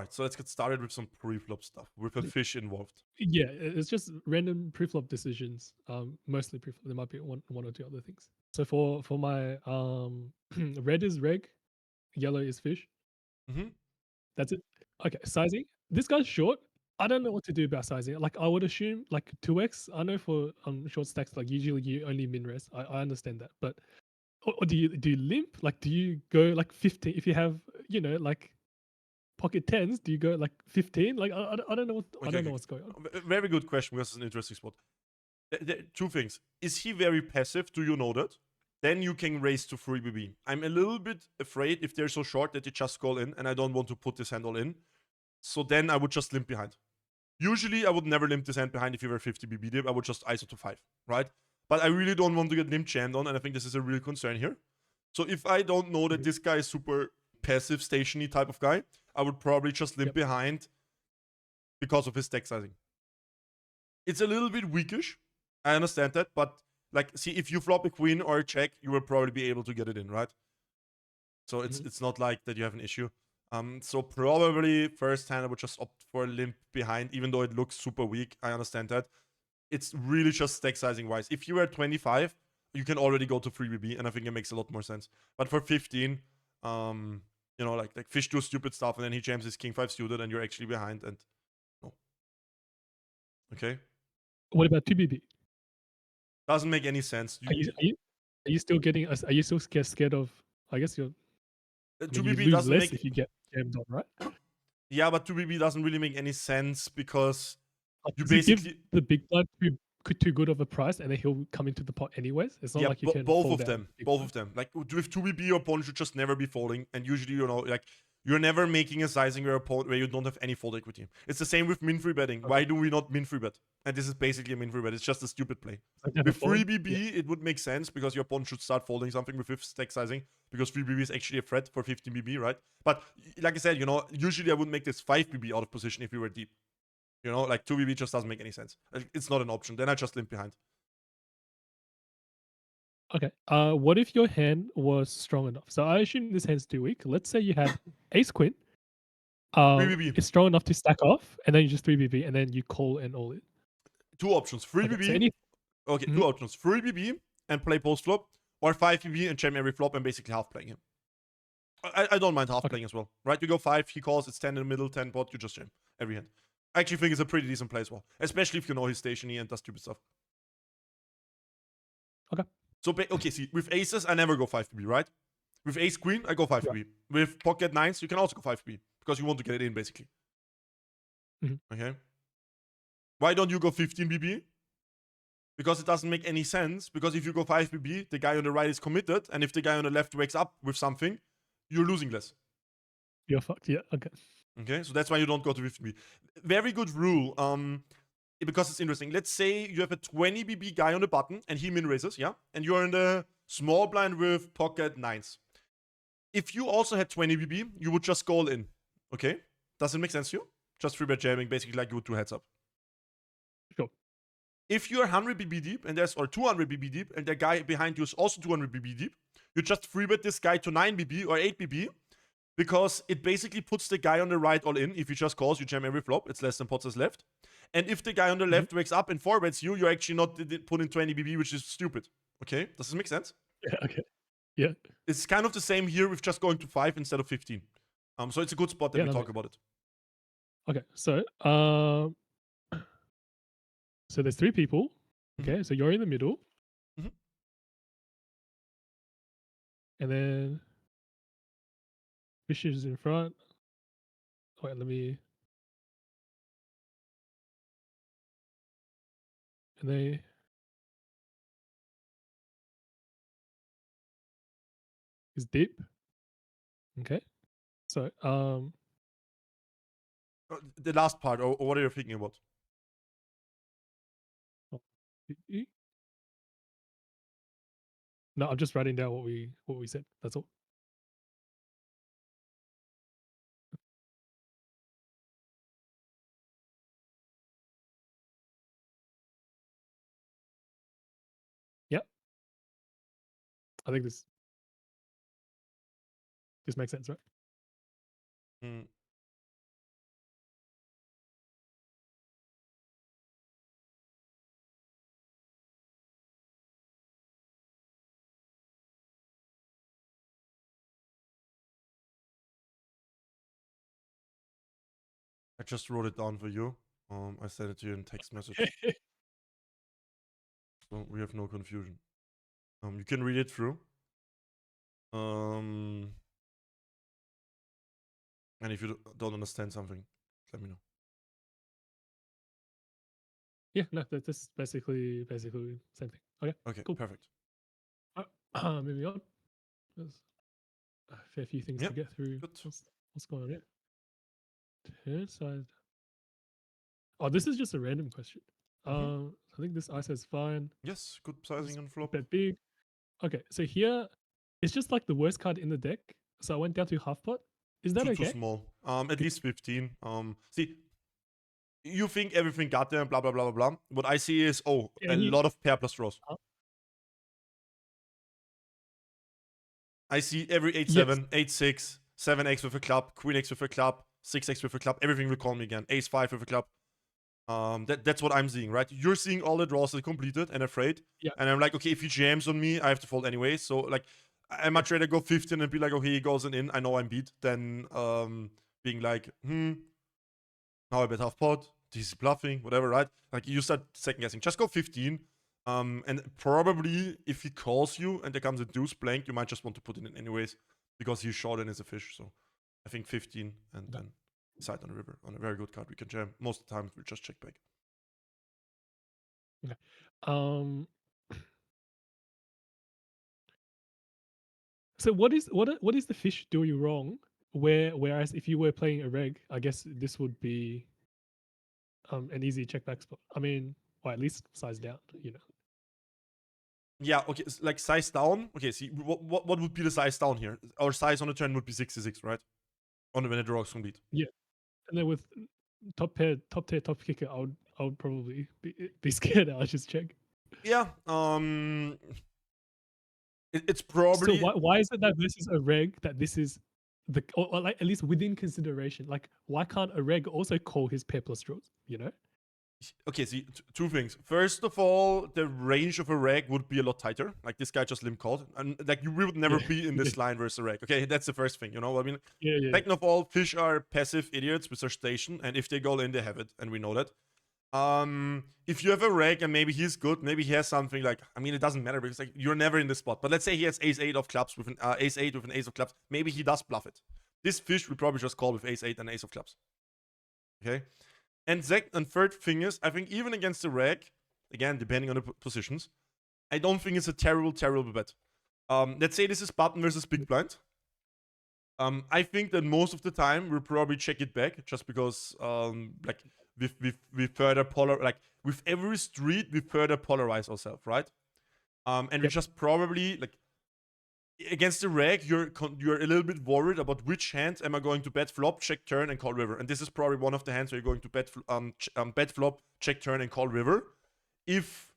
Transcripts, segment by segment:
right, so let's get started with some pre-flop stuff with a fish involved. Yeah, it's just random preflop decisions. Mostly preflop. There might be one or two other things. So for my red is reg, yellow is fish. Mm-hmm. That's it. Okay, sizing. This guy's short. I don't know what to do about sizing. Like I would assume like 2x. I know for short stacks like usually you only min res. I understand that, but or do you limp? Like do you go like 15 if you have like pocket tens? Do you go like 15? Like I don't know what I Okay, don't know okay. what's going on. Very good question because it's an interesting spot. Two things. Is he very passive? Do you know that? Then you can raise to 3BB. I'm a little bit afraid if they're so short that they just call in, and I don't want to put this hand all in. So then I would just limp behind. Usually, I would never limp this hand behind if you were 50BB dip. I would just ISO to 5, right? But I really don't want to get limp jammed on, and I think this is a real concern here. So if I don't know that this guy is super passive, stationy type of guy, I would probably just limp behind because of his stack sizing. It's a little bit weakish. I understand that, but like, see, if you flop a queen or a check, you will probably be able to get it in, right? So it's not like that you have an issue. So probably first hand I would just opt for a limp behind, even though it looks super weak. I understand that. It's really just stack sizing wise. If you were at 25, you can already go to 3BB, and I think it makes a lot more sense. But for 15, like fish do stupid stuff, and then he jams his king 5 suited, and you're actually behind, and no. Okay. What about 2BB? Doesn't make any sense. Are you still getting? Are you still scared of? I guess you're. I mean, you 2BB lose doesn't less make. if you get jammed on, right? Yeah, but 2BB doesn't really make any sense because Like, you does he give basically. the big blind too good of a price, and then he'll come into the pot anyways? It's not Yeah, like you can both fold of down them. big Both blind. of them. Like with 2BB, your opponent should just never be folding. And usually, like you're never making a sizing where you don't have any fold equity. It's the same with min free betting. Okay. Why do we not min free bet? And this is basically a min free bet. It's just a stupid play. Like never With fold. 3BB, Yeah. it would make sense because your opponent should start folding something with stack sizing because 3BB is actually a threat for 15BB, right? But like I said, usually I would make this 5BB out of position if we were deep. Like 2BB just doesn't make any sense. It's not an option. Then I just limp behind. Okay. What if your hand was strong enough? So I assume this hand's too weak. Let's say you had ace queen. 3BB. It's strong enough to stack off, and then you just 3BB, and then you call and all it. Two options. Okay. 3BB. Okay, two options. 3BB and play post flop, or 5BB and jam every flop and basically half playing him. I don't mind half playing as well, right? You go 5, he calls, it's 10 in the middle, 10 pot, you just jam every hand. I actually think it's a pretty decent play as well, especially if you know he's stationary and does stupid stuff. Okay. So, see, with aces, I never go 5BB, right? With ace queen, I go 5BB. Yeah. With pocket nines, you can also go 5BB because you want to get it in, basically. Okay. Why don't you go 15BB? Because it doesn't make any sense. Because if you go 5BB, the guy on the right is committed, and if the guy on the left wakes up with something, you're losing less. You're fucked. Yeah. Okay. Okay, so that's why you don't go to 50BB. Very good rule. Because it's interesting. Let's say you have a 20BB guy on the button, and he min raises, yeah, and you're in the small blind with pocket nines. If you also had 20BB, you would just go all in. Okay, does it make sense to you? Just free bet jamming, basically like you would do heads up. Sure. If you're 100BB deep and or 200BB deep, and the guy behind you is also 200BB deep, you just free bet this guy to 9BB or 8BB, because it basically puts the guy on the right all in. If you just calls, you jam every flop. It's less than pots is left. And if the guy on the left wakes up and 4-bets you, you're actually not putting 20BB, which is stupid. Okay, does this make sense? Yeah. Okay. Yeah. It's kind of the same here with just going to 5 instead of 15. So it's a good spot that we talk about it. Okay, so there's 3 people. Okay, so you're in the middle. And then fish is in front. Wait, let me. And they. Is deep. Okay. So the last part, or what are you thinking about? No, I'm just writing down what we said. That's all. Yep. I think this makes sense, right? just wrote it down for you. I sent it to you in text message. So we have no confusion. You can read it through. And if you don't understand something, let me know. Yeah, no, that's basically same thing. Okay. Okay, Cool. perfect. Moving on. There's a fair few things Yep, to get through. good. What's going on here? Turn side. Oh, this is just a random question. I think this ISO is fine. Yes, good sizing on flop. Bet big. Okay, so here it's just like the worst card in the deck. So I went down to half pot. Is that Too okay? small. At least 15. See, you think everything got there, blah blah blah blah blah. What I see is a lot of pair plus draws. I see every 8-7, 8-6, 7x with a club, queen x with a club, 6x with a club. Everything will call me again. Ace 5 with a club. That's what I'm seeing, right? You're seeing all the draws that completed and afraid. Yeah. And I'm like, okay, if he jams on me, I have to fold anyway. So like, I much rather go 15 and be like, okay, he goes in. I know I'm beat. Than being like, now I bet half pot. This is bluffing, whatever, right? Like you start second guessing. Just go 15. And probably if he calls you and there comes a deuce blank, you might just want to put it in anyways because he's short and is a fish. So I think 15 and then side on the river on a very good card. We can jam. Most of the time we just check back. Okay. So what is the fish doing wrong? Whereas if you were playing a reg, I guess this would be an easy check back spot. I mean, or at least size down, you know. Yeah, okay, like size down. Okay, see, what would be the size down here? Our size on the turn would be 66, right? On when the draw is complete. Yeah, and then with top pair, top tier, top kicker, I would probably be scared. I'll just check. Yeah, it's probably. So why is it that versus a reg that this is or like at least within consideration? Like why can't a reg also call his pair plus draws? You know. Okay, see, two things. First of all, the range of a reg would be a lot tighter. Like this guy just limp called, and like you would never be in this line versus a reg. Okay, that's the first thing. You know what I mean? Yeah. Second of all, fish are passive idiots with their station, and if they go in, they have it, and we know that. If you have a reg and maybe he's good, maybe he has something like, I mean, it doesn't matter because like you're never in this spot. But let's say he has ace 8 of clubs with an ace 8 with an ace of clubs. Maybe he does bluff it. This fish will probably just call with ace 8 and ace of clubs. Okay. And third thing is, I think even against the reg, again, depending on the positions, I don't think it's a terrible bet. Let's say this is button versus big blind. I think that most of the time we'll probably check it back just because, like, we further with every street we further polarize ourselves, right? And we just probably like against the reg, you're a little bit worried about which hand am I going to bet flop, check turn, and call river. And this is probably one of the hands where you're going to bet flop, check turn, and call river if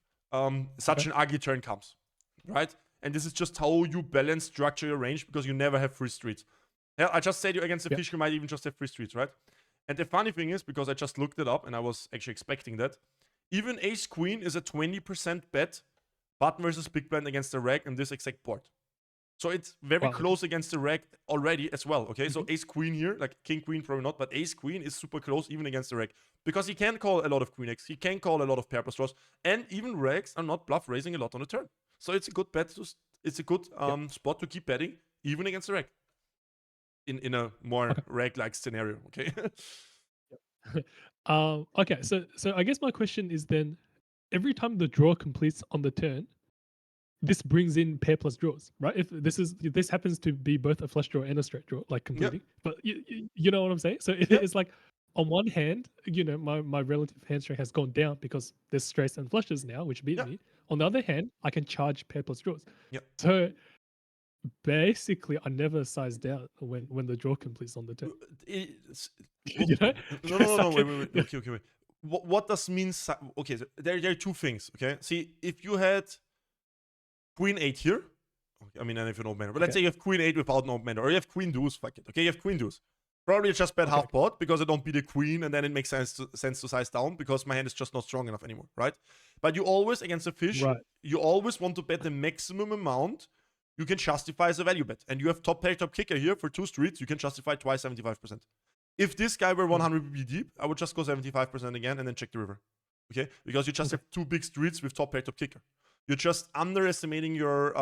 such an ugly turn comes, right? And this is just how you balance structure your range because you never have free streets. Yeah, I just said you against the fish, you might even just have free streets, right? And the funny thing is, because I just looked it up and I was actually expecting that, even ace queen is a 20% bet button versus big blind against the reg in this exact board. So it's very close against the reg already as well, okay? So ace queen here, like king queen probably not, but ace queen is super close even against the reg. Because he can call a lot of queen x, he can call a lot of pair plus draws, and even regs are not bluff raising a lot on the turn. So it's a good bet, it's a good spot to keep betting, even against the reg. In a more reg-like scenario, okay? Okay, so I guess my question is then, every time the draw completes on the turn, this brings in pair plus draws, right? If this happens to be both a flush draw and a straight draw, like completing, but you know what I'm saying? So it's like on one hand, you know, my relative hand strength has gone down because there's straights and flushes now, which beat me. On the other hand, I can charge pair plus draws. So basically, I never size down when the draw completes on the turn. You know? No, wait. Okay. What does mean? Okay, so there are two things. Okay, see, if you had queen 8 here, I mean, and if you know mana, but let's say you have queen 8 without no mana, or you have queen deuce. Fuck it. Okay, you have queen deuce. Probably just bet half pot because I don't beat the queen, and then it makes sense to size down because my hand is just not strong enough anymore, right? But you always against a fish, you always want to bet the maximum amount you can justify as a value bet. And you have top pair, top kicker here for 2 streets. You can justify twice 75%. If this guy were 100 BB deep, I would just go 75% again and then check the river. Okay? Because you just have two big streets with top pair, top kicker. You're just underestimating your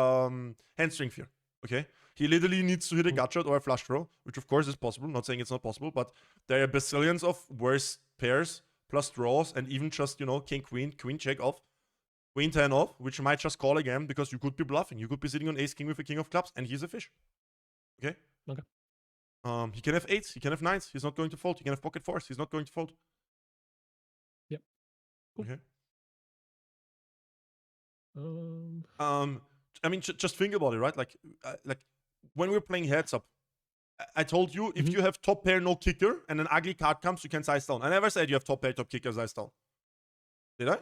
hand strength here. Okay? He literally needs to hit a gut shot or a flush draw, which of course is possible. Not saying it's not possible, but there are bazillions of worse pairs plus draws and even just, king, queen check off, queen 10 off, which you might just call again because you could be bluffing. You could be sitting on ace king with a king of clubs and he's a fish. Okay? Okay. He can have eights, he can have nines, he's not going to fold. He can have pocket fours, he's not going to fold. Yep. Cool. Okay. I mean, just think about it, right? Like when we're playing heads up, I told you if you have top pair, no kicker, and an ugly card comes, you can size down. I never said you have top pair, top kicker, size down. Did I?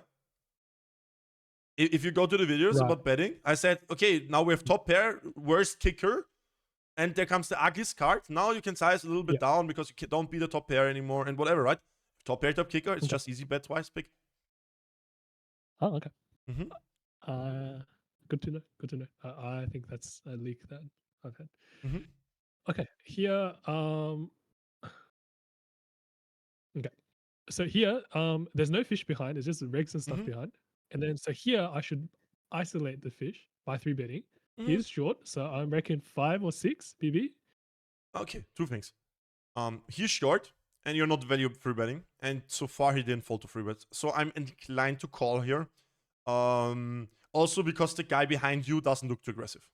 If you go to the videos about betting, I said, okay, now we have top pair, worst kicker, and there comes the ugliest card. Now you can size a little bit down because you don't be the top pair anymore and whatever, right? Top pair, top kicker, it's just easy bet twice, pick. Oh, okay. Good to know. Good to know. I think that's a leak that I've had. Okay, here. Okay, so here, there's no fish behind. It's just regs and stuff behind. And then so here, I should isolate the fish by 3-betting. He's short, so I reckon 5 or 6 BB. Okay, two things. He's short, and you're not value 3-betting, and so far he didn't fall to 3-bet. So I'm inclined to call here. Also because the guy behind you doesn't look too aggressive.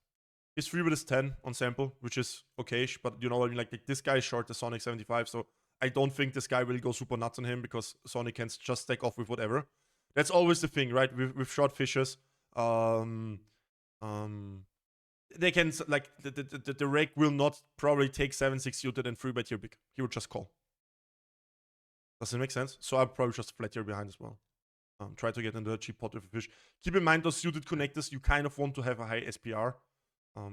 His 3-bet is 10 on sample, which is okay-ish, but you know what I mean? Like this guy is short the Sonic 75, so I don't think this guy will go super nuts on him because Sonic can just stack off with whatever. That's always the thing, right? With short fishes, they can, like, the reg will not probably take 7-6 suited and 3-bet here big. He would just call. Does it make sense? So I'll probably just flat here behind as well. Try to get into a cheap pot with a fish. Keep in mind those suited connectors, you kind of want to have a high SPR.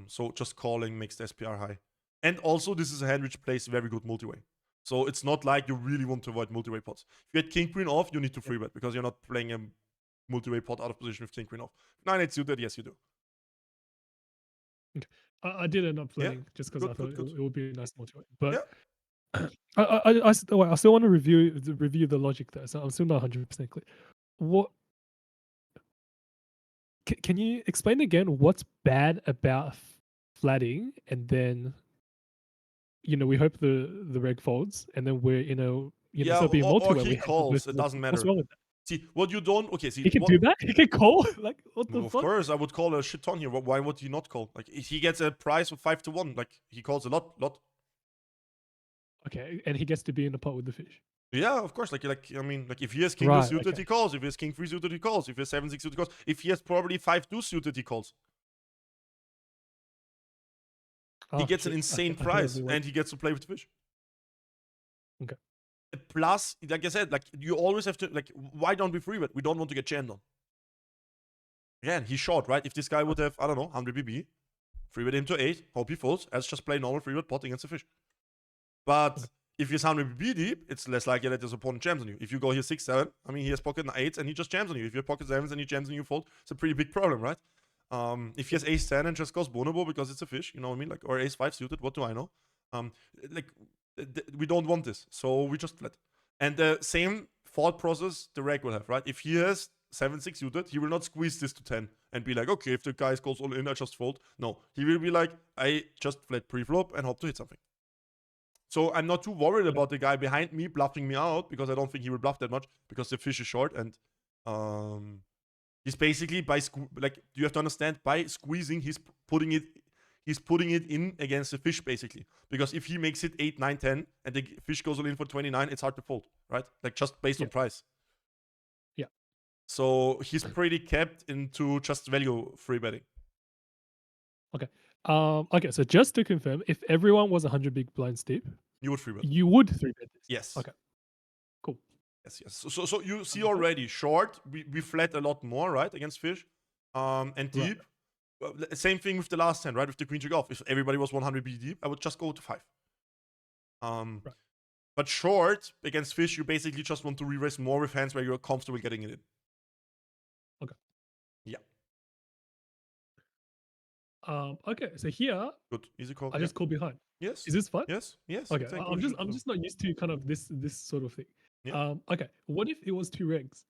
So just calling makes the SPR high. And also, this is a hand which plays very good multi-way. So it's not like you really want to avoid multi-way pots. If you had king queen off, you need to 3-bet because you're not playing a multi-way pot out of position with king queen off. 9-8 suited, yes you do. Okay. I did end up playing just because I thought it would be a nice multi-way. But I still want to review the logic there, so I'm still not 100% clear. What can you explain again what's bad about flatting and then we hope the reg folds and then we're in a so be a multi-way. Or he calls, it doesn't matter. What's wrong with that? See, what you don't see he can do that? He can call? Like what the fuck? Of course, I would call a shit ton here. Why would he not call? Like he gets a price of 5-1. Like he calls a lot. Okay, and he gets to be in the pot with the fish. Yeah, of course. Like I mean, like if he has king 2 suited, he calls. If he has king 3 suited, he calls. If he has 7-6 suited, he calls. If he has probably 5-2 suited, he calls. He gets an insane price, and he gets to play with the fish. Okay. Plus, like I said, like you always have to, like, why don't we 3-bet? We don't want to get jammed on. Again, he's short, right? If this guy would have, I don't know, 100 BB, 3-bet him to 8, hope he folds, let's just play normal 3-bet pot against the fish. But if he's 100 BB deep, it's less likely that his opponent jams on you. If you go here 6-7, I mean, he has pocket 8s and he just jams on you. If you have pocket 7s and he jams on you, fold, it's a pretty big problem, right? If he has ace-10 and just goes bonobo because it's a fish, you know what I mean? Like, or ace-5 suited, what do I know? We don't want this, so we just flat. And the same thought process the reg will have, right? If he has 7-6 suited, he will not squeeze this to 10 and be like, okay, if the guy goes all in, I just fold. No, he will be like, I just flat pre-flop and hope to hit something. So I'm not too worried about the guy behind me bluffing me out because I don't think he will bluff that much because the fish is short and he's basically you have to understand, by squeezing, he's putting it in against the fish basically. Because if he makes it 8, 9, 10 and the fish goes all in for 29, it's hard to fold, right? Like just based on price. Yeah. So he's pretty capped into just value 3-betting. Okay. Okay, so just to confirm, if everyone was 100 big blinds deep, you would 3-bet. You would 3-bet this. Yes. Okay. Cool. Yes. So you see already, short, we flat a lot more, right, against fish. And deep, same thing with the last hand, right, with the queen check off. If everybody was 100 BD deep, I would just go to 5. But short, against fish, you basically just want to re-raise more with hands where you're comfortable getting it in. Okay. Yeah. Okay, so here, good, easy call. I just call behind. Yes. Is this fine? Yes. Yes. Okay, Exactly. I'm just not used to kind of this sort of thing. Yeah. Okay, what if it was 2 regs?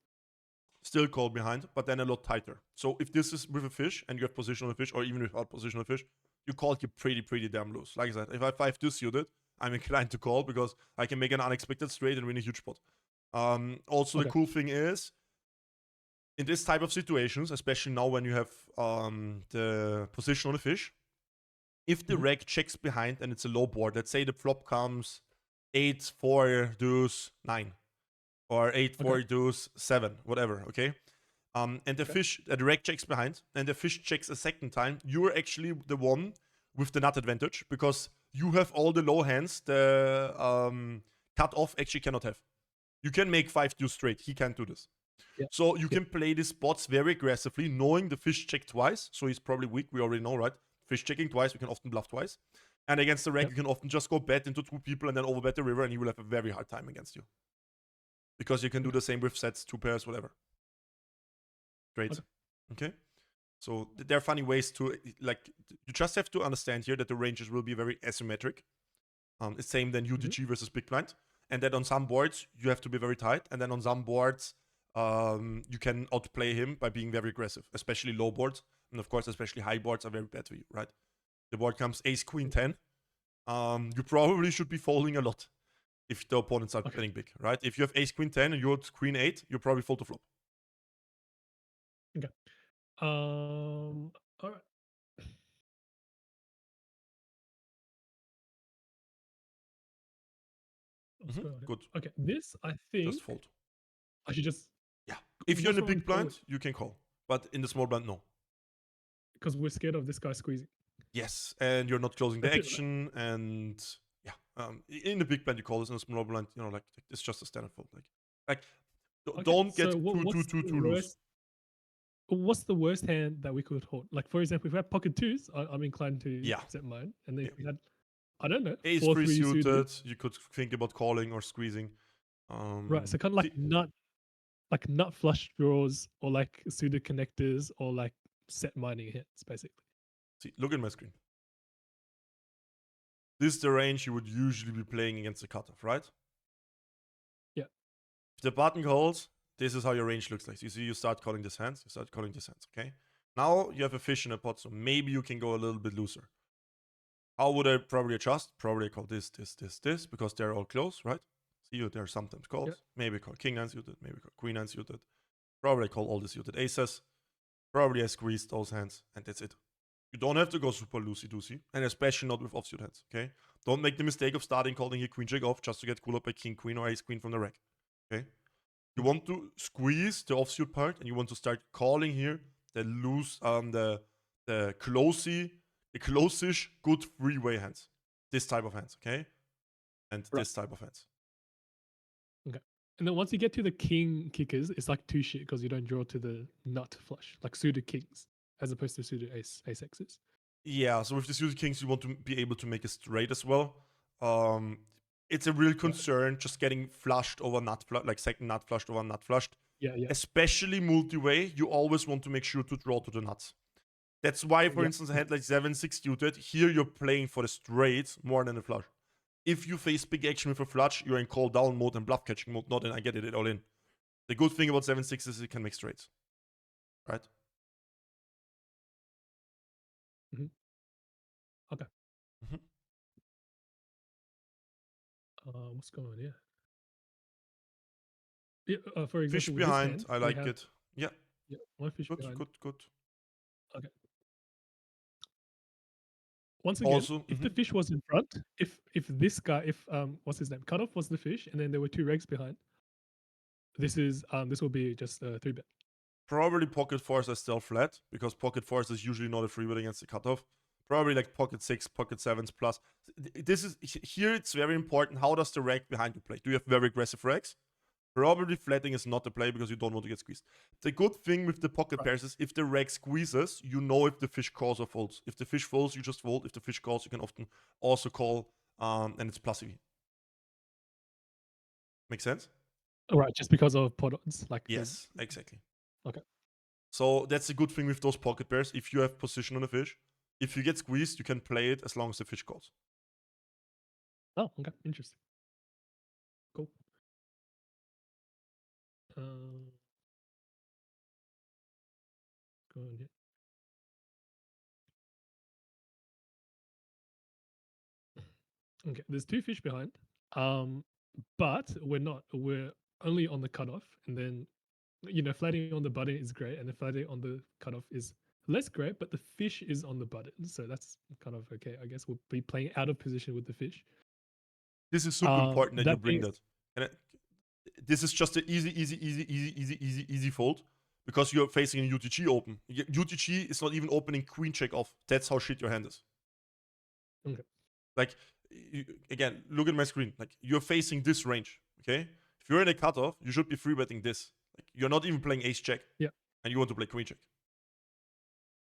Still call behind, but then a lot tighter. So if this is with a fish and you have position on a fish, or even without position on a fish, you call it pretty damn loose. Like I said, if I 5-2 suited, I'm inclined to call because I can make an unexpected straight and win a huge pot. Also, the Okay. cool thing is, in this type of situations, especially now when you have the position on the fish, if the reg checks behind and it's a low board, let's say the flop comes 8-4 deuce 9 or 8-4 deuce 7, whatever, okay? And the fish, the reg checks behind, and the fish checks a second time, you're actually the one with the nut advantage because you have all the low hands the cut off actually cannot have. You can make 5 deuce straight, he can't do this. Yeah. So you can play these spots very aggressively, knowing the fish checked twice, so he's probably weak, we already know, right? Fish checking twice, we can often bluff twice. And against the reg, you can often just go bet into 2 people and then overbet the river, and he will have a very hard time against you. Because you can do the same with sets, 2 pairs, whatever. Great. Okay. So there are funny ways to, like, you just have to understand here that the ranges will be very asymmetric. It's same than UTG versus big blind. And that on some boards, you have to be very tight. And then on some boards, you can outplay him by being very aggressive, especially low boards. And of course, especially high boards are very bad for you, right? The board comes ace, queen, 10. You probably should be folding a lot if the opponents are betting big, right? If you have ace, queen, 10 and you're queen, 8, you probably fold to flop. Okay. All right. Good. Okay, this I think Just fold. I should just. Yeah. If you're in a wrong big with calling? blind, you can call. But in the small blind, no. Because we're scared of this guy squeezing. Yes, and you're not closing the That's it, right? action, and yeah. In the big blind, you call this. In the small blind, you know, like it's just a standard fold. Like Okay, don't get so too loose. What's the worst hand that we could hold? Like, for example, if we have pocket 2s, I'm inclined to Yeah. set mine. And then if we had, I don't know, Ace 4-3 3 suited. suited, you could think about calling or squeezing. Right, so kind of like nut flush draws or like suited connectors or like set mining hits, basically. See, look at my screen. This is the range you would usually be playing against the cutoff, right? Yeah. If the button calls, this is how your range looks like. So you see, you start calling these hands, you start calling these hands, okay? Now you have a fish in a pot, so maybe you can go a little bit looser. How would I probably adjust? Probably call this, because they're all close, right? See, there are sometimes calls. Yeah. Maybe call king 9 suited, maybe call queen 9 suited. Probably call all the suited aces. Probably I squeeze those hands, and that's it. You don't have to go super loosey-goosey, and especially not with offsuit hands, okay? Don't make the mistake of starting calling here queen jack off just to get cool up by king queen or ace queen from the rack, okay? You want to squeeze the offsuit part, and you want to start calling here the loose, the close-ish, good three-way hands. This type of hands, okay? And this type of hands. Okay. And then once you get to the king kickers, it's like 2 shit because you don't draw to the nut flush, like suited kings, as opposed to suited ace X's. Yeah, so with the suited kings, you want to be able to make a straight as well. It's a real concern just getting flushed over nut flush, like second nut flushed over nut flushed. Yeah. Especially multi-way, you always want to make sure to draw to the nuts. That's why, for instance, a hand like 7-6 suited, here you're playing for the straight more than the flush. If you face big action with a flush, you're in call down mode and bluff catching mode, not in I get it all in. The good thing about 7-6 is it can make straights. Right? Okay. What's going on here? Yeah, for example, fish with behind, this hand, I like it. Yeah. One fish behind. Good. Okay. Once again, Also, if the fish was in front, if this guy, what's his name, cutoff was the fish, and then there were 2 regs behind, this will be just a 3-bet. Probably pocket 4s are still flat because pocket 4s is usually not a 3-bet against the cutoff. Probably like pocket 6, pocket 7s plus. This is here. It's very important. How does the reg behind you play? Do you have very aggressive regs? Probably flatting is not the play because you don't want to get squeezed. The good thing with the pocket pairs is if the reg squeezes, you know if the fish calls or folds. If the fish folds, you just fold. If the fish calls, you can often also call, and it's plus EV. Make sense? All right, just because of pot odds, like yes, exactly. Okay. So that's a good thing with those pocket pairs. If you have position on a fish, if you get squeezed, you can play it as long as the fish calls. Oh, okay, interesting. Cool. Go on, yeah. Okay, there's 2 fish behind. But we're only on the cutoff, and then flatting on the button is great, and the flatting on the cutoff is less great, but the fish is on the button, so that's kind of okay. I guess we'll be playing out of position with the fish. This is super important that you That bring being that. And this is just an easy fold because you're facing a UTG open. UTG is not even opening queen check off. That's how shit your hand is. Okay. Like, again, look at my screen. Like, you're facing this range, okay? If you're in a cutoff, you should be free betting this. Like, you're not even playing ace check. Yeah. And you want to play queen check.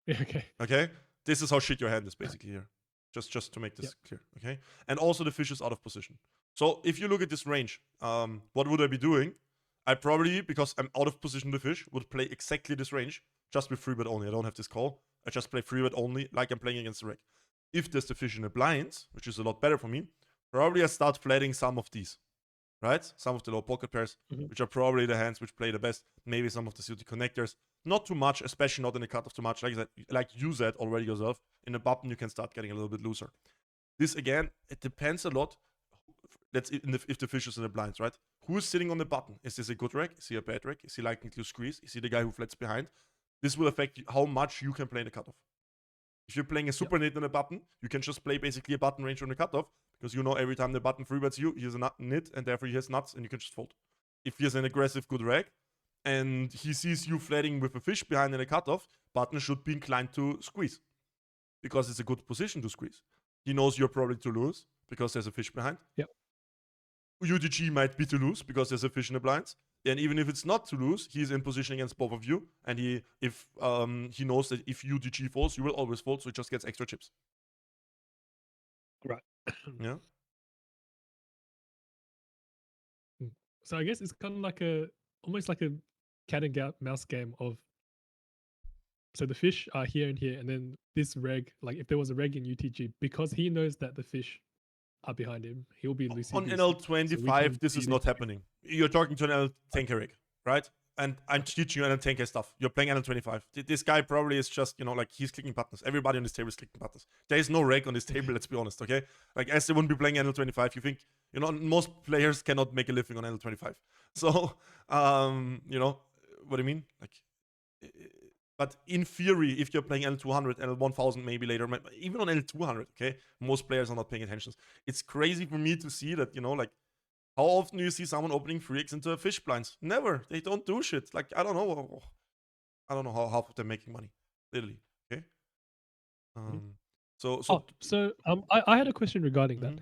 Yeah, okay. Okay? This is how shit your hand is basically here. Just to make this clear, okay? And also the fish is out of position. So if you look at this range, what would I be doing? I probably, because I'm out of position with the fish, would play exactly this range, just with free bet only. I don't have this call. I just play free bet only, like I'm playing against the reg. If there's the fish in the blinds, which is a lot better for me, probably I start flatting some of these, right? Some of the low pocket pairs, which are probably the hands which play the best. Maybe some of the suited connectors. Not too much, especially not in the cutoff too much. Like I said, like you said already yourself, in the button you can start getting a little bit looser. This again, it depends a lot. If the fish is in the blinds, right? Who is sitting on the button? Is this a good reg? Is he a bad reg? Is he likely to squeeze? Is he the guy who flats behind? This will affect how much you can play in the cutoff. If you're playing a super nit on a button, you can just play basically a button range on the cutoff because you know every time the button free bets you, he has a nit and therefore he has nuts and you can just fold. If he has an aggressive good reg and he sees you flatting with a fish behind in a cutoff, button should be inclined to squeeze because it's a good position to squeeze. He knows you're probably to lose because there's a fish behind. Yep. UTG might be to lose because there's a fish in the blinds. And even if it's not to lose, he's in position against both of you. And he knows that if UTG falls, you will always fold, so he just gets extra chips. Right. Yeah. So I guess it's kind of like almost like a cat and mouse game of. So the fish are here and here, and then this reg, like if there was a reg in UTG, because he knows that the fish are behind him, he'll be loosey On goosey. NL25, this is not happening. You're talking to an NL10K rig, right? And I'm teaching you NL10K stuff. You're playing NL25. This guy probably is just, like he's clicking buttons. Everybody on this table is clicking buttons. There is no reg on this table, let's be honest, okay? Like, as they wouldn't be playing NL25, you think, most players cannot make a living on NL25. So, what I mean? Like, but in theory, if you're playing L200, L1000 maybe later, even on L200, okay, most players are not paying attention. It's crazy for me to see that, like, how often do you see someone opening 3x into fish blinds? Never. They don't do shit. Like, I don't know how they're making money, literally. Okay. I had a question regarding that.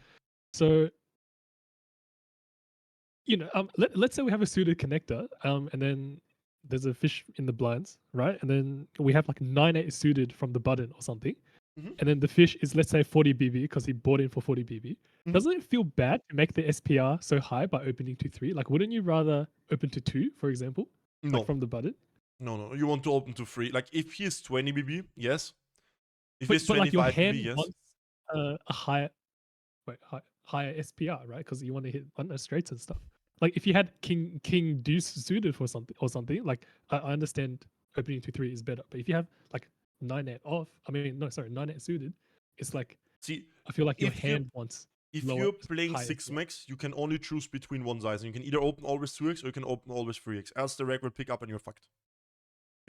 So, let's say we have a suited connector, and then there's a fish in the blinds, right? And then we have like 9-8 suited from the button or something. And then the fish is, let's say, 40 BB because he bought in for 40 BB. Doesn't it feel bad to make the SPR so high by opening to 3? Like, wouldn't you rather open to 2, for example? No. Like from the button? No. You want to open to 3. Like, if he is 20 BB, yes. If But, he's but 25 like your hand BB, yes. wants a higher SPR, right? Because you want to hit straights and stuff. Like if you had king deuce suited for something or something, like I understand opening to 3 is better, but if you have like 9-8 off, 9-8 suited, it's like, see, I feel like your hand wants. If lower, you're playing higher 6 SPR. max, you can only choose between one size. And you can either open always 2x or you can open always 3x. Else the reg will pick up and you're fucked.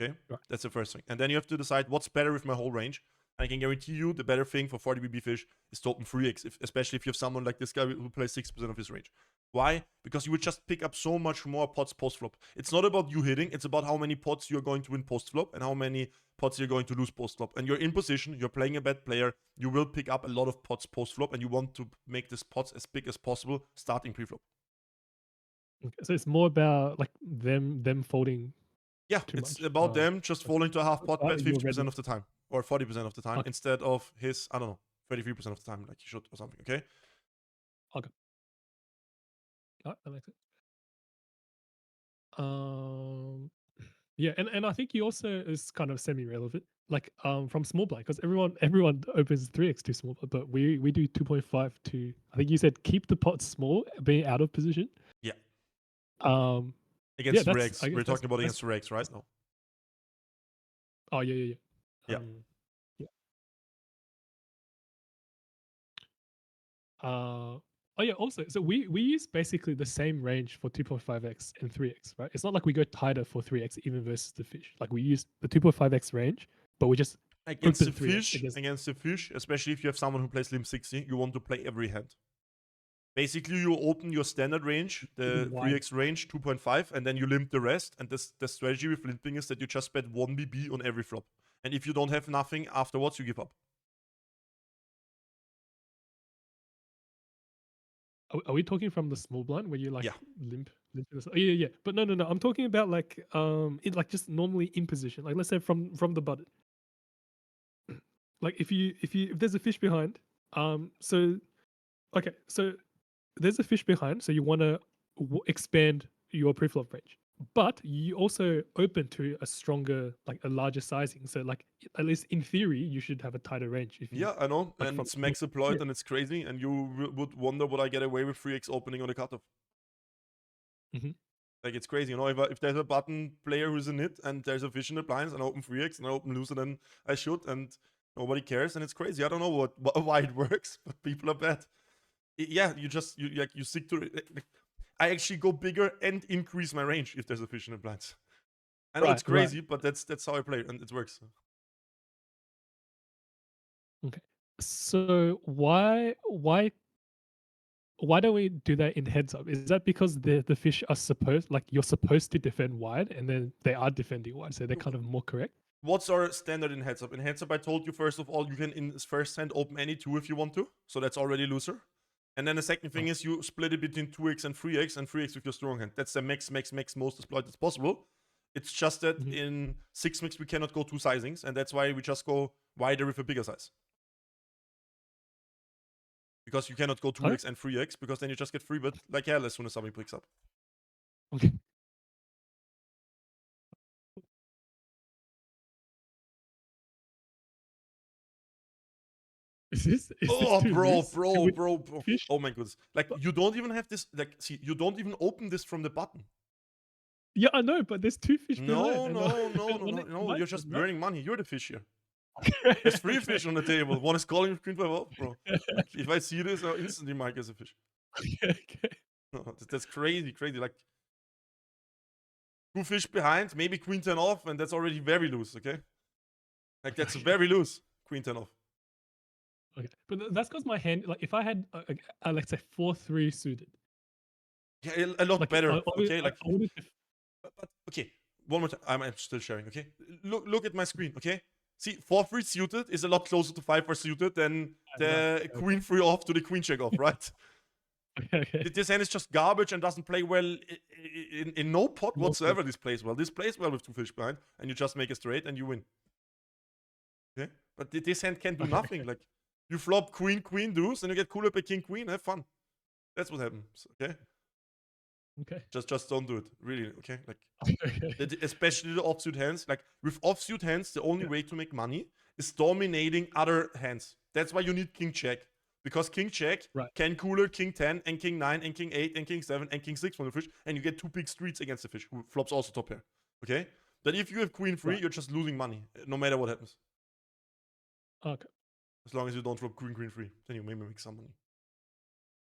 Okay? Right. That's the first thing. And then you have to decide what's better with my whole range. And I can guarantee you the better thing for 40 BB fish is to open 3x, especially if you have someone like this guy who plays 6% of his range. Why? Because you would just pick up so much more pots post-flop. It's not about you hitting, it's about how many pots you're going to win post-flop and how many pots you're going to lose post-flop. And you're in position, you're playing a bad player, you will pick up a lot of pots post-flop and you want to make this pots as big as possible starting pre-flop. Okay, so it's more about like them folding. Yeah, it's about them just falling to a half pot bet 50% of the time or 40% of the time instead of his, 33% of the time like he should or something, okay? Okay. That makes sense. Yeah, and I think he also is kind of semi-relevant, like from small blind, because everyone opens 3x to small blind, but we do 2.5 to, I think you said keep the pot small, being out of position. Yeah. Um, yeah, Against that's, regs. I guess We're talking about that's against regs right now. oh yeah. Yeah. Yeah. Oh yeah. Also, so we use basically the same range for 2.5x and 3x, right? It's not like we go tighter for 3x even versus the fish. Like we use the 2.5x range, but we just Against open the 3x fish, against. especially if you have someone who plays limp 60, you want to play every hand. Basically, you open your standard range, the Wide. 3x range, 2.5, and then you limp the rest. And the strategy with limping is that you just bet 1 BB on every flop. And if you don't have nothing afterwards, you give up. Are we talking from the small blind where you like Yeah. limp to the side? Oh, yeah. But no. I'm talking about like it like just normally in position. Like let's say from the button. Like if there's a fish behind, so okay, so there's a fish behind, so you want to expand your preflop range, but you also open to a stronger, like a larger sizing. So like at least in theory, you should have a tighter range if you Yeah, I know. like And from it's max deployed yeah. and it's crazy. And you would wonder would I get away with 3x opening on the cutoff. Mhm. Like it's crazy, you know. If there's a button player who's in it and there's a fish in the blinds and I open 3x and I open looser than I should and nobody cares and it's crazy. I don't know why it works, but people are bad. Yeah, you stick to it. Like, I actually go bigger and increase my range if there's a fish in the blinds. I know it's Right. crazy, but that's how I play and it works. Okay. So why don't we do that in heads up? Is that because the fish are supposed, like you're supposed to defend wide and then they are defending wide, so they're kind of more correct? What's our standard in heads up? In heads up, I told you first of all, you can in first hand open any two if you want to, so that's already loser. And then the second thing Right. is you split it between 2x and 3x with your strong hand. That's the max most exploit that's possible. It's just that Mhm. in 6 mix we cannot go two sizings, and that's why we just go wider with a bigger size. Because you cannot go 2x and 3x, because then you just get free bet like hell as soon as somebody picks up. Okay. Is this Oh, too bro. loose? Can we fish? Oh my goodness. Like, But you don't even have this. Like, see, you don't even open this from the button. yeah, I know, but there's 2 fish behind No, and no, and no, no, one no, is no. my You're turn, just right? burning money. You're the fish here. There's three Okay. fish on the table. One is calling with Queen 5 off, bro. Like, if I see this, I'll instantly mark as a fish. Okay. No, that's crazy. Like, two fish behind, maybe Queen 10 off, and that's already very loose, okay? Like, that's very loose. Queen 10 off. Okay. But that's because my hand, like if I had let's say 4-3 suited, Yeah, a lot like better, okay? I Like, would have. but okay, one more time. I'm still sharing, okay? Look at my screen, okay? See, 4-3 suited is a lot closer to 5-4 suited than Right. the Queen 3 off to the Queen check off, right? Okay. This hand is just garbage and doesn't play well in no pot No point. whatsoever. This plays well. This plays well with two fish behind, and you just make a straight and you win. Okay? But this hand can do nothing. Like, you flop Queen, Queen, deuce, and you get cooler by King, Queen. Have fun. That's what happens, okay? Okay. Just don't do it. Really, okay? Like, Okay. especially the offsuit hands. Like, with offsuit hands, the only Yeah. way to make money is dominating other hands. That's why you need King Check. Because King Check Right. can cooler King 10 and King 9 and King 8 and King 7 and King 6 from the fish, and you get two big streets against the fish, who flops also top pair. Okay? But if you have Queen 3, Right. you're just losing money, no matter what happens. Okay. As long as you don't flop Queen 3, then you maybe make some money.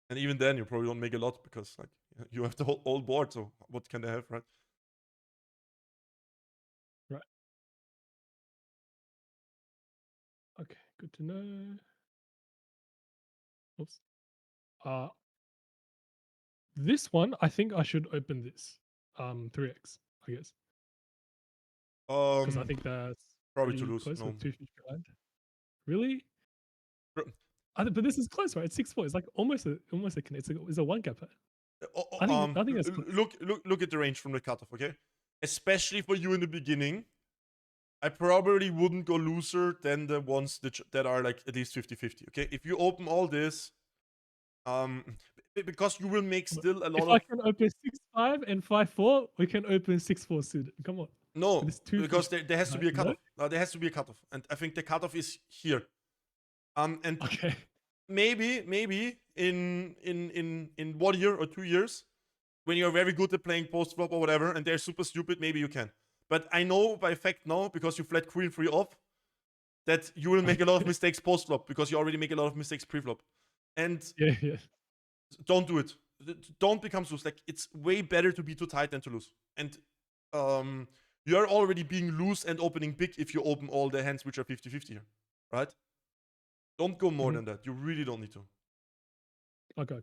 And even then, you probably don't make a lot because, like, you have the whole board, so what can they have, right? Right. Okay. Good to know. Oops. This one, I think I should open this 3x, I guess, because I think that's Probably to pretty lose. close No. with 2 fish behind. Really? Pro- But this is close, right? 6-4. It's like almost a it's a one gap. I think that's close. Look at the range from the cutoff, okay? Especially for you in the beginning, I probably wouldn't go looser than the ones that are like at least 50-50, okay? If you open all this, because you will make still a lot If I of. can open 6-5 and 5-4, we can open 6-4 suited. Come on. No, This two because fish there has to be a no? cutoff. There has to be a cutoff, and I think the cutoff is here. And Okay. maybe in 1 year or 2 years, when you're very good at playing post flop or whatever, and they're super stupid, maybe you can. But I know by fact now, because you flat queen free off, that you will make a lot of mistakes post flop because you already make a lot of mistakes pre flop. And Yeah. don't do it. Don't become loose. Like, it's way better to be too tight than to lose. And you're already being loose and opening big if you open all the hands which are 50-50 here, right? Don't go more than that. You really don't need to. Okay.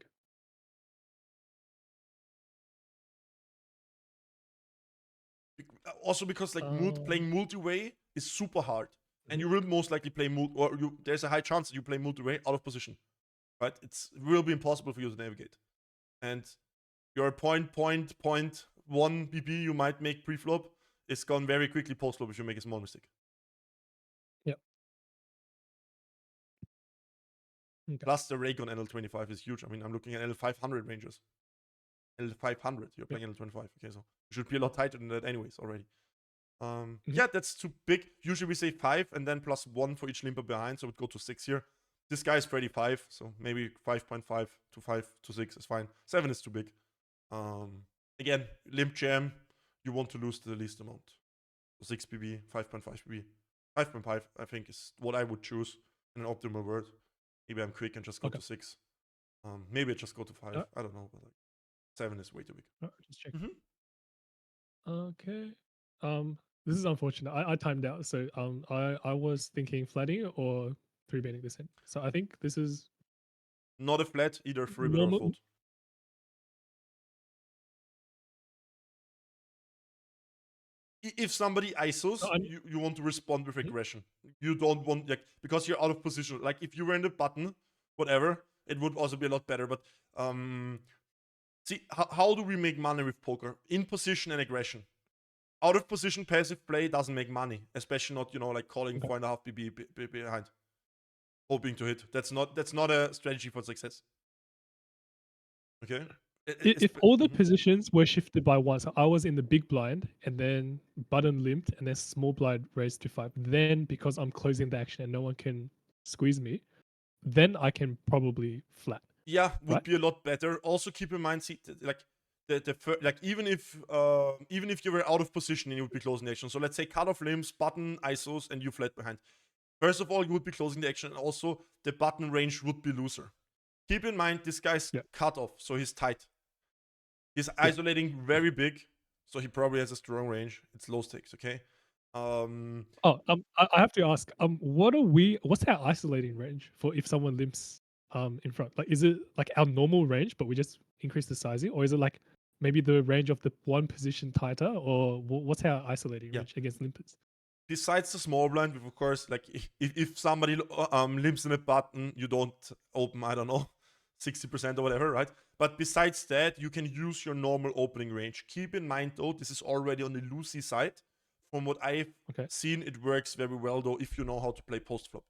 Also because like playing multi-way is super hard. And you will most likely play there's a high chance that you play multi-way out of position, right? It will be impossible for you to navigate. And your 0.1 BB you might make pre-flop is gone very quickly post-flop if you make a small mistake. Yep. Okay. Plus the rake on NL25 is huge. I mean, I'm looking at NL500 ranges. NL500, you're playing NL25. Okay, so you should be a lot tighter than that anyways already. Yeah, that's too big. Usually we say 5 and then +1 for each limper behind, so it would go to 6 here. This guy is pretty 5, so maybe 5.5 to 5 to 6 is fine. 7 is too big. Again, limp jam, you want to lose the least amount. So 6 BB, 5.5 BB. 5.5, I think, is what I would choose in an optimal world. Maybe I'm quick and just go to 6. Maybe I just go to 5. I don't know, but like 7 is way too big. Just check. Okay. This is unfortunate. I timed out, so I was thinking flatting or 3-betting this hand. So I think this is not a flat, either a 3-bet or a fold. If somebody ISOs, you want to respond with aggression. You don't want, like, because you're out of position. Like, if you were in the button, whatever, it would also be a lot better. But see, how do we make money with poker? In position and aggression. Out of position passive play doesn't make money, especially not, you know, like calling 4.5 BB behind, hoping to hit. That's not a strategy for success. Okay. If all the positions were shifted by 1, so I was in the big blind and then button limped and then small blind raised to 5, then because I'm closing the action and no one can squeeze me, then I can probably flat. Yeah, would be a lot better. Also keep in mind, see, like like even if you were out of position and you would be closing the action. So let's say cut off limbs, button, ISOs, and you flat behind. First of all, you would be closing the action, and also the button range would be looser. Keep in mind, this guy's cut off, so he's tight. He's isolating very big, so he probably has a strong range. It's low stakes, okay? I have to ask, what's our isolating range for if someone limps in front? Like, is it like our normal range, but we just increase the sizing, or is it like maybe the range of the one position tighter, or what's our isolating range against limpers? Besides the small blind, of course, like if somebody limps in a button, you don't open, I don't know, 60% or whatever, right? But besides that, you can use your normal opening range. Keep in mind, though, this is already on the loosey side. From what I've seen, it works very well, though, if you know how to play post-flop.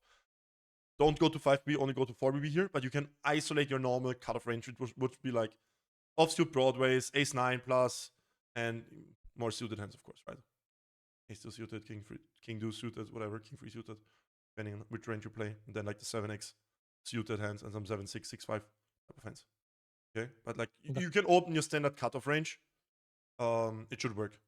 Don't go to 5BB, only go to 4BB here, but you can isolate your normal cutoff range, which would be like offsuit broadways, ace-9 plus, and more suited hands, of course, right? Ace-2 suited, king-2 suited, whatever, king-3 suited, depending on which range you play. And then like the 7x suited hands and some 7-6, 6-5 type of hands. Okay, but like you can open your standard cutoff range. It should work.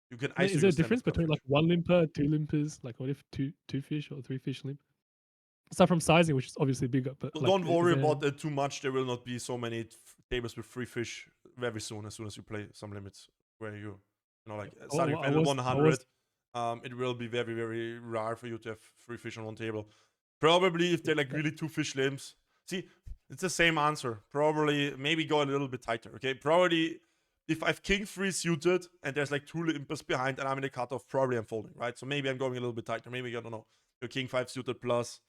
You can isolate. Is there a difference between like 1 limper, 2 limpers? Like, what if two fish or 3 fish limp? Aside from sizing, which is obviously bigger, but like, don't worry about that too much. There will not be so many tables with 3 fish very soon. As soon as you play some limits where you know, like starting with L100, it will be very, very rare for you to have 3 fish on one table. Probably if they're like really 2 fish limps. See, it's the same answer. Probably, maybe go a little bit tighter. Okay, probably if I have king-3 suited and there's like 2 limpers behind and I'm in the cutoff, probably I'm folding, right? So maybe I'm going a little bit tighter. Maybe, I don't know, your king-5 suited plus.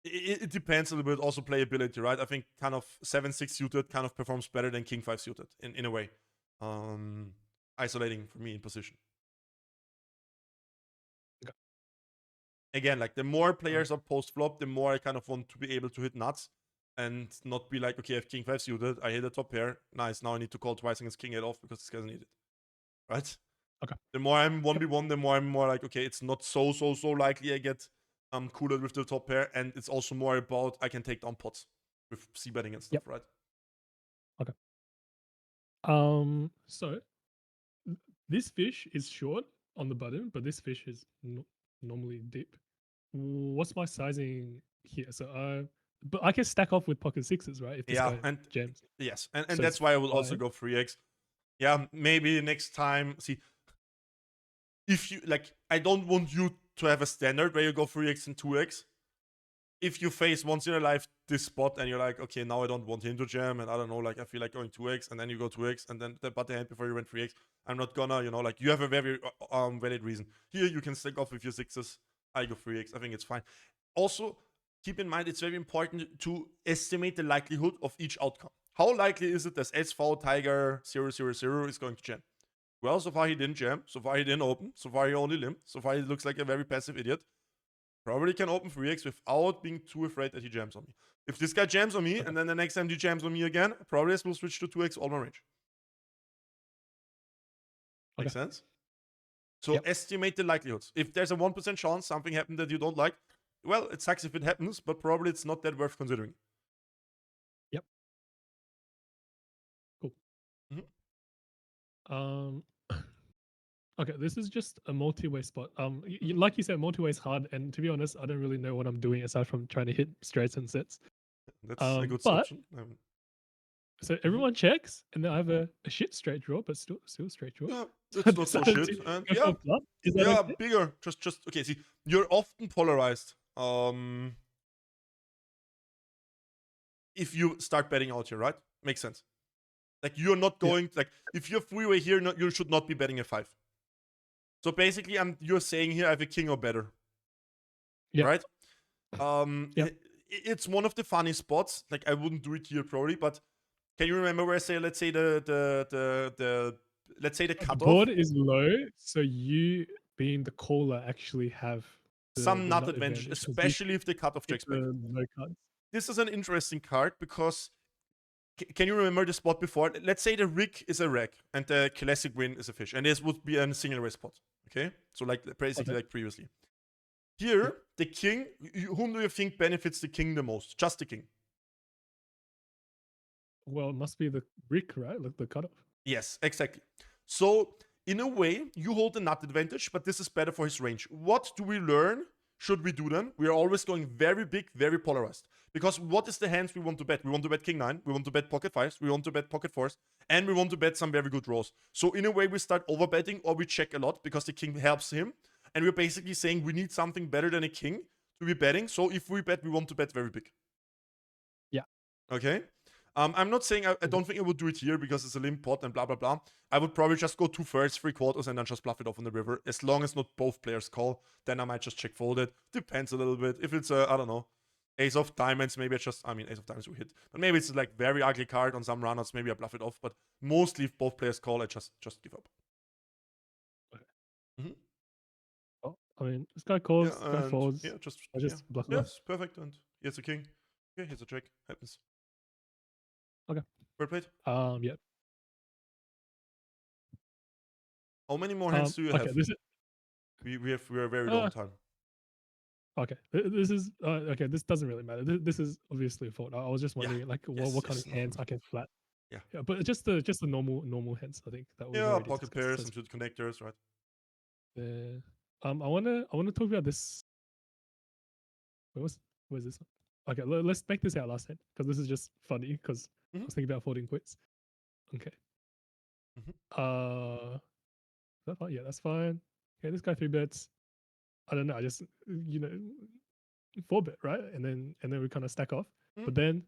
It depends a little bit, also playability, right? I think kind of 7-6 suited kind of performs better than king-5 suited in a way. Isolating for me in position. Again, like the more players are post-flop, the more I kind of want to be able to hit nuts and not be like, okay, I have king-5 suited, I hit a top pair, nice, now I need to call twice against king-8 off because this guy doesn't need it, right? Okay. The more I'm 1v1, the more I'm more like, okay, it's not so likely I get cooler with the top pair, and it's also more about I can take down pots with c-betting and stuff, Yep. right? Okay. So this fish is short on the button, but this fish is normally deep. What's my sizing here? So but I can stack off with pocket sixes, right? If this Yeah, guy and jams. yes, and So that's it's why I will also fine. go 3x. Yeah, maybe next time. See, if you like, I don't want you to have a standard where you go 3x and 2x. If you face once in your life this spot and you're like, okay, now I don't want him to jam, and I don't know, like I feel like going 2x, and then you go 2x, and then but the hand before you went 3x, I'm not gonna, like you have a very valid reason. Here you can stick off with your sixes. I go 3x. I think it's fine. Also, keep in mind it's very important to estimate the likelihood of each outcome. How likely is it that SV Tiger 000 is going to jam? Well, so far he didn't jam. So far he didn't open. So far he only limped. So far he looks like a very passive idiot. Probably can open 3x without being too afraid that he jams on me. If this guy jams on me, and then the next time he jams on me again, probably will switch to 2x all my range. Okay. Makes sense? So Yep. estimate the likelihoods. If there's a 1% chance something happened that you don't like, well, it sucks if it happens, but probably it's not that worth considering. Yep. Cool. Okay, this is just a multi-way spot. Like you said, multi-way is hard, and to be honest, I don't really know what I'm doing aside from trying to hit straights and sets. That's a good But option. so everyone checks, and then I have a shit straight draw, but still straight draw. Yeah, So it's not so decided shit. to And go yeah, for a flop. Is that yeah, okay? bigger. Just okay. See, you're often polarized. If you start betting out here, right? Makes sense. Like you're not Yeah. going like if you're freeway here, you should not be betting a 5. So basically, you're saying here I have a king or better, Yeah. right? Yeah. It's one of the funny spots. Like I wouldn't do it here probably, but can you remember where I say let's say the let's say the The cutoff? board is low, so you being the caller actually have Some the nut nut advantage, advantage because you especially if the cutoff hit checks back. the low cards. This is an interesting card because can you remember the spot before? Let's say the rig is a reg and the classic win is a fish, and this would be a single raise spot. Okay, so like basically like previously. Here, the king. Whom do you think benefits the king the most? Just the king. Well, it must be the brick, right? Like the cutoff. Yes, exactly. So in a way, you hold the nut advantage, but this is better for his range. What do we learn? Should we do them? We are always going very big, very polarized. Because what is the hands we want to bet? We want to bet king 9, we want to bet pocket 5s, we want to bet pocket 4s, and we want to bet some very good draws. So in a way, we start overbetting or we check a lot because the king helps him. And we're basically saying we need something better than a king to be betting. So if we bet, we want to bet very big. Yeah. Okay. I'm not saying I don't think I would do it here because it's a limp pot and blah blah blah. I would probably just go 2/3, 3/4, and then just bluff it off on the river. As long as not both players call, then I might just check fold it. Depends a little bit. If it's I don't know, ace of diamonds, maybe ace of diamonds we hit. But maybe it's like very ugly card on some runners. Maybe I bluff it off. But mostly if both players call, I just give up. Okay. Oh, I mean, this guy calls, this guy folds. Yeah, just I just bluff it off. Yes, perfect. And here's a king. Okay, here's a check. Happens. Okay. Well played. Yeah. How many more hands do you okay, have? this is We're very long time. Okay, this is okay. This doesn't really matter. This is obviously a fault. I was just wondering, like, what kind of hands I can flat. Yeah, but just the normal hands. I think that was already pocket discussed. pairs and shoot connectors, right? I wanna talk about this. Where's this one? Okay, let's make this our last hand because this is just funny because I was thinking about folding quits. Okay. Is that fine? Yeah, that's fine. Okay, this guy 3 bets. I don't know. I just 4-bet, right? And then we kind of stack off. But then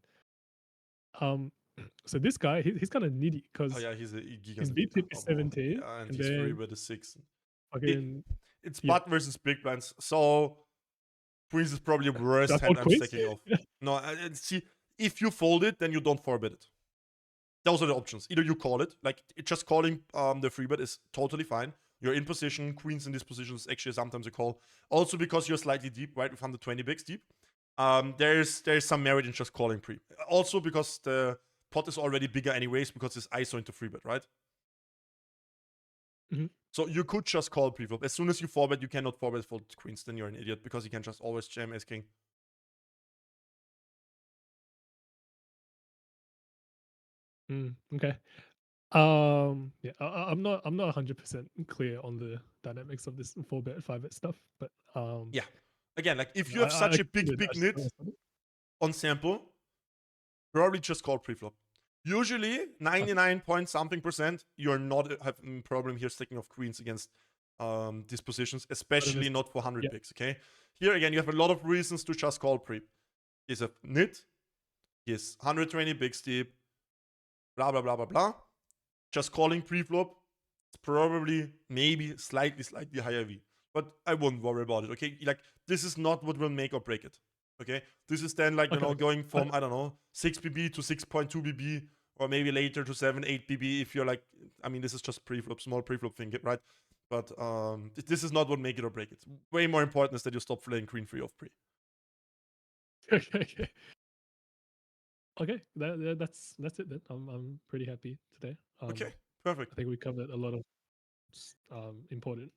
so this guy he's kind of needy because he's a his VPIP is 17 and and he's then 3 with a 6. It's yeah. pot versus big blinds, so queens is probably the worst That's hand all I'm queens? stacking off. No, see, if you fold it, then you don't 4-bet it. Those are the options. Either you call it, like just calling the 3-bet is totally fine. You're in position, queens in this position is actually sometimes a call. Also because you're slightly deep, right, with 120 bigs deep. There's some merit in just calling pre. Also because the pot is already bigger anyways because it's ISO into 3-bet, right? Mhm. So you could just call preflop. As soon as you 4-bet, you cannot 4-bet fold queens, then you're an idiot because you can just always jam ace king. Okay. Yeah, I'm not 100% clear on the dynamics of this 4-bet 5-bet stuff, but Yeah. Again, like if you I have such a get big, it, I big just don't nit understand it. on sample, probably just call preflop. Usually, 99 point something percent, you're not having a problem here sticking off queens against these positions, especially not for 100 Yeah. picks, okay? Here again, you have a lot of reasons to just call pre. He's a nit, he's 120 big steep, blah, blah, blah, blah, blah. Just calling preflop, it's probably maybe slightly higher V. But I wouldn't worry about it, okay? Like, this is not what will make or break it, okay? This is then like, Okay. going from, I don't know, 6 BB to 6.2 BB, or maybe later to 7, 8 BB if you're like, I mean, this is just preflop, small preflop thing, right? But this is not what make it or break it. Way more important is that you stop playing queen free off pre. Okay. Okay, that's it then. I'm pretty happy today. Okay, perfect. I think we covered a lot of important